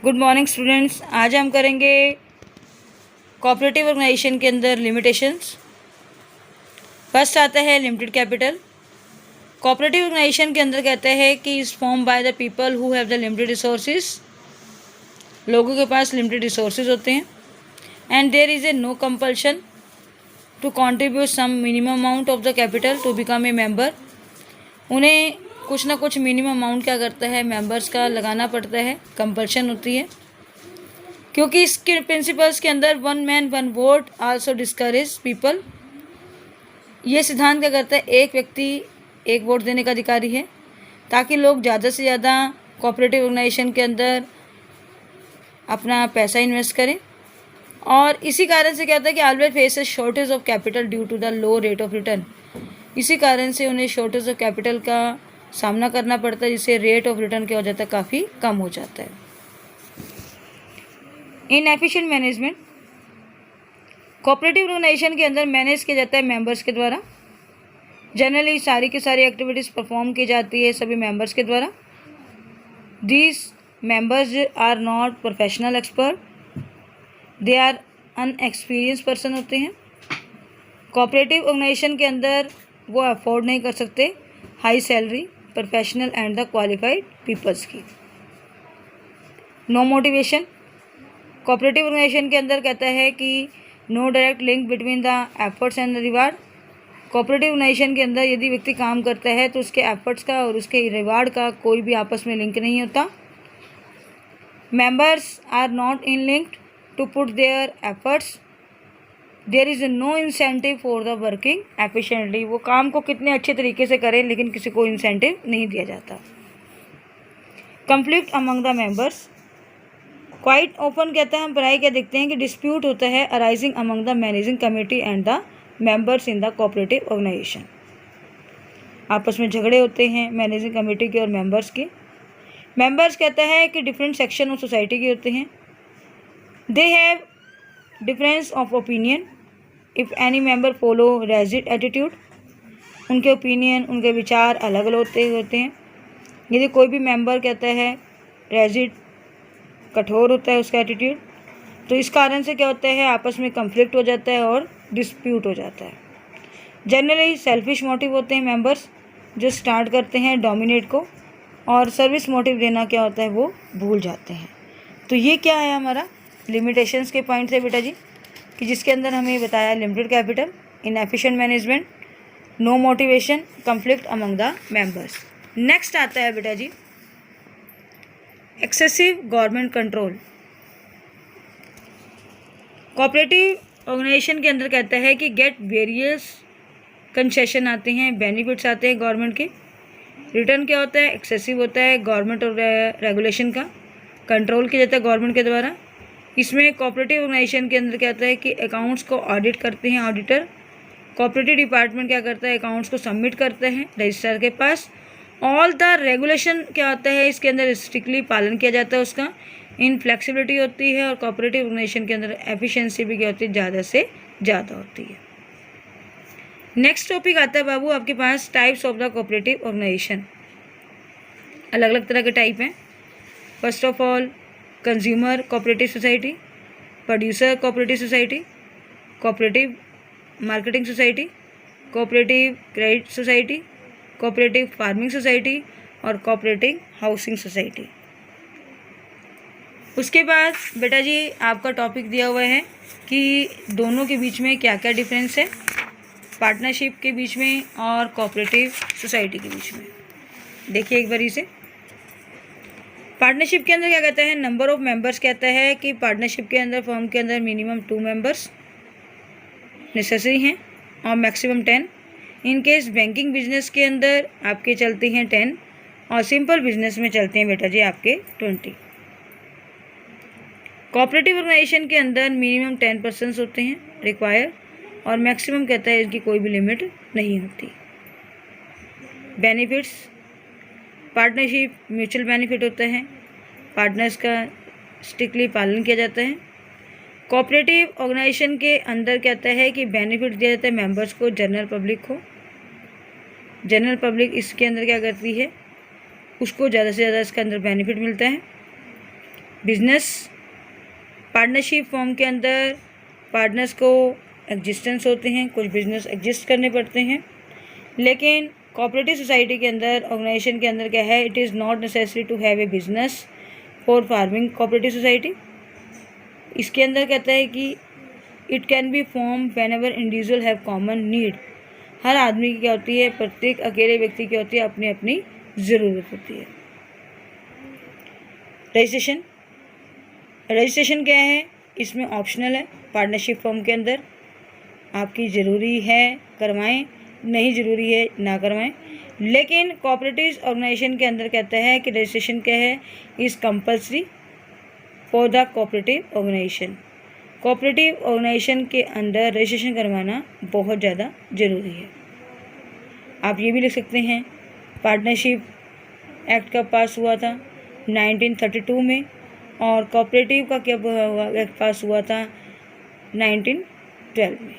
Good morning students. आज हम करेंगे कोऑपरेटिव ऑर्गेनाइजेशन के अंदर लिमिटेशंस। फर्स्ट आता है लिमिटेड कैपिटल। कोऑपरेटिव ऑर्गेनाइजेशन के अंदर कहते हैं कि is form by the people who have the limited resources. लोगों के पास लिमिटेड रिसोर्सेज होते हैं and there is a no compulsion to contribute some minimum amount of the capital to become a member. उन्हें कुछ ना कुछ मिनिमम अमाउंट क्या करता है, मेंबर्स का लगाना पड़ता है, कंपल्शन होती है, क्योंकि इसके प्रिंसिपल्स के अंदर one man one vote also discourage people. ये सिद्धांत क्या करता है, एक व्यक्ति एक वोट देने का अधिकारी है, ताकि लोग ज़्यादा से ज़्यादा कोऑपरेटिव ऑर्गेनाइजेशन के अंदर अपना पैसा इन्वेस्ट करें। और इसी कारण से क्या होता है कि always face a shortage of capital due to the low rate of return. इसी कारण से उन्हें शॉर्टेज ऑफ कैपिटल का सामना करना पड़ता है, जिससे रेट ऑफ रिटर्न क्या हो जाता है, काफ़ी कम हो जाता है। Inefficient management. कोऑपरेटिव ऑर्गेनाइजेशन के अंदर मैनेज किया जाता है मेंबर्स के द्वारा। जनरली सारी की सारी एक्टिविटीज़ परफॉर्म की जाती है सभी मेंबर्स के द्वारा। These members are not professional expert, they are unexperience person होते हैं। कोऑपरेटिव ऑर्गेनाइजेशन के अंदर वो अफोर्ड नहीं कर सकते high salary, professional and the qualified peoples की। No motivation. कोऑपरेटिव ऑर्गेनाइजेशन के अंदर कहता है कि no direct link between the efforts and the reward. Cooperative organisation के अंदर यदि व्यक्ति काम करता है तो उसके एफर्ट्स का और उसके रिवार्ड का कोई भी आपस में लिंक नहीं होता। Members are not in linked to put their efforts, there is no incentive for the working efficiently. वो काम को कितने अच्छे तरीके से करें लेकिन किसी को इंसेंटिव नहीं दिया जाता। Conflict among the members. Quite open कहता है, हम पढ़ाई क्या देखते हैं कि डिस्प्यूट होता है arising among the managing committee and the members in the cooperative organisation. आपस में झगड़े होते हैं मैनेजिंग कमेटी के और मेंबर्स के। मेंबर्स कहता है कि डिफरेंट सेक्शन ऑफ सोसाइटी के होते हैं। They have difference of opinion if any member follow rigid attitude. उनके ओपिनियन, उनके विचार अलग अलग होते हैं। यदि कोई भी मेंबर कहता है रेजिड, कठोर होता है उसका एटीट्यूड, तो इस कारण से क्या होता है, आपस में कन्फ्लिक्ट हो जाता है और डिस्प्यूट हो जाता है। जनरली सेल्फिश मोटिव होते हैं मेंबर्स, जो स्टार्ट करते हैं डोमिनेट को, और सर्विस मोटिव देना क्या होता है वो भूल जाते हैं। तो ये क्या है, हमारा लिमिटेशंस के पॉइंट है बेटा जी, कि जिसके अंदर हमें बताया limited capital, inefficient management, no motivation, conflict among the members. Next आता है बेटा जी excessive government control. Cooperative organisation के अंदर कहता है कि गेट वेरियस कंसेशन आते हैं, बेनिफिट्स आते हैं गवर्नमेंट के। रिटर्न क्या होता है, एक्सेसिव होता है, गवर्नमेंट और रेगुलेशन का कंट्रोल किया जाता है गवर्नमेंट के द्वारा। इसमें कोऑपरेटिव ऑर्गेनाइजेशन के अंदर कहता है कि अकाउंट्स को ऑडिट करते हैं ऑडिटर। कोऑपरेटिव डिपार्टमेंट क्या करता है, अकाउंट्स को सबमिट करते हैं रजिस्ट्रार के पास। ऑल द रेगुलेशन क्या होता है, इसके अंदर स्ट्रिक्टली पालन किया जाता है उसका। इनफ्लेक्सिबिलिटी होती है और कोऑपरेटिव ऑर्गेनाइजेशन के अंदर एफिशिएंसी भी क्या होती है, ज़्यादा से ज़्यादा होती है। नेक्स्ट टॉपिक आता है बाबू आपके पास types of the cooperative organisation. अलग अलग तरह के टाइप हैं। First of all consumer cooperative society, producer cooperative society, cooperative marketing society, cooperative credit society, cooperative farming society और कोऑपरेटिव हाउसिंग सोसाइटी। उसके बाद बेटा जी आपका टॉपिक दिया हुआ है कि दोनों के बीच में क्या क्या डिफरेंस है, पार्टनरशिप के बीच में और कोऑपरेटिव सोसाइटी के बीच में। देखिए एक बारी से पार्टनरशिप के अंदर क्या कहता है, नंबर ऑफ मेंबर्स कहता है कि पार्टनरशिप के अंदर फर्म के अंदर मिनिमम 2 मेंबर्स नेसेसरी हैं और maximum 10। In case banking business के अंदर आपके चलते हैं 10 और सिंपल बिजनेस में चलते हैं बेटा जी आपके 20। कोऑपरेटिव ऑर्गेनाइजेशन के अंदर मिनिमम 10 पर्सन्स होते हैं रिक्वायर और मैक्सिमम कहता है इनकी कोई भी लिमिट नहीं होती। बेनिफिट्स, पार्टनरशिप म्यूचुअल बेनिफिट होता है, पार्टनर्स का स्ट्रिक्टली पालन किया जाता है। कोऑपरेटिव ऑर्गेनाइजेशन के अंदर कहता है कि बेनिफिट दिया जाता है मेंबर्स को, जनरल पब्लिक को। जनरल पब्लिक इसके अंदर क्या करती है, उसको ज़्यादा से ज़्यादा इसके अंदर बेनिफिट मिलता है। बिजनेस पार्टनरशिप फॉर्म के अंदर पार्टनर्स को एग्जिस्टेंस होते हैं, कुछ बिजनेस एग्जिस्ट करने पड़ते हैं। लेकिन कोऑपरेटिव सोसाइटी के अंदर, ऑर्गेनाइजेशन के अंदर क्या है, it is not necessary to have a business for farming cooperative society. इसके अंदर कहता है कि it can be form whenever individual have common need. हर आदमी की क्या होती है, प्रत्येक अकेले व्यक्ति की होती है, अपनी अपनी ज़रूरत होती है। रजिस्ट्रेशन क्या है, इसमें ऑप्शनल है। पार्टनरशिप फॉर्म के अंदर आपकी ज़रूरी है करवाएं, नहीं ज़रूरी है ना करवाएं। लेकिन कोऑपरेटिव ऑर्गेनाइजेशन के अंदर कहता है कि रजिस्ट्रेशन क्या है, is compulsory for the cooperative organisation. Cooperative organisation के अंदर रजिस्ट्रेशन करवाना बहुत ज़्यादा ज़रूरी है। आप ये भी लिख सकते हैं, पार्टनरशिप एक्ट कब पास हुआ था, 1932 में, और कोऑपरेटिव का कब एक्ट पास हुआ था, 1912 में।